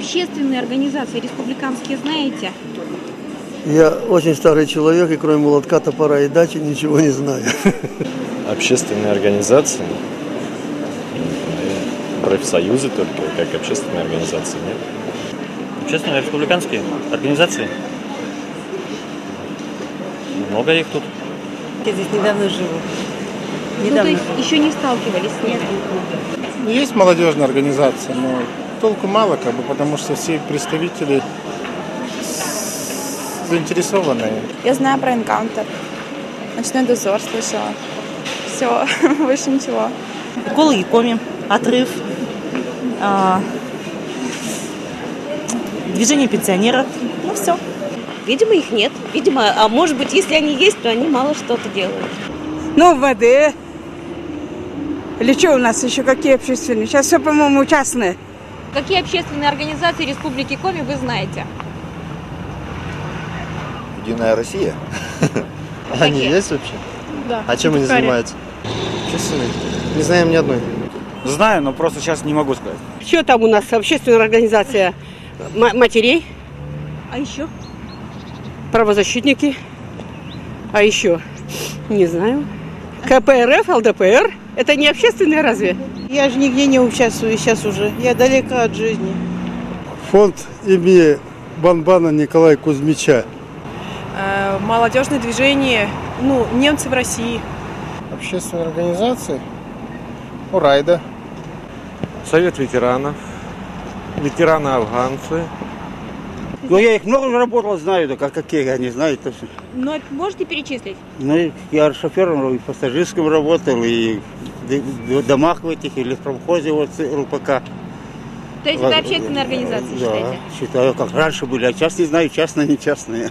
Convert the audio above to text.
Общественные организации республиканские знаете? Я очень старый человек, и кроме молотка, топора и дачи ничего не знаю. Общественные организации, профсоюзы только, как общественные организации, нет? Общественные республиканские организации. Много их тут. Я здесь недавно живу. Ну, то есть еще не сталкивались с ними? Есть молодежная организация, но толку мало, потому что все представители заинтересованные. Я знаю про «Энкаунтер». «Ночной дозор» слышала. Все, больше ничего. Голый коми, отрыв, движение пенсионеров. Ну все. Видимо, их нет. Видимо, а может быть, если они есть, то они мало что-то делают. Ну, ВД. Или что у нас еще, какие общественные? Сейчас все, по-моему, частные. Какие общественные организации Республики Коми вы знаете? Единая Россия. Они есть вообще? Да. А чем они занимаются? Общественные. Не знаем ни одной. Знаю, но просто сейчас не могу сказать. Что там у нас? Общественная организация матерей, А еще? правозащитники, а еще, не знаю, КПРФ, ЛДПР. Это не общественные разве? Я же нигде не участвую сейчас уже. Я далека от жизни. Фонд имени Банбана Николая Кузьмича. Молодежное движение, немцы в России. Общественные организации, Райда. Совет ветеранов, ветераны-афганцы. Ну, я их много уже работал, знаю, да какие я не знаю. Точно. Но можете перечислить? Ну, я шофером и пассажирским работал, и в домах в этих, или в промхозе вот ЛПК. То есть это общественные организации, считаете? Да, считаю, как раньше были, а сейчас не знаю, частные, не частные.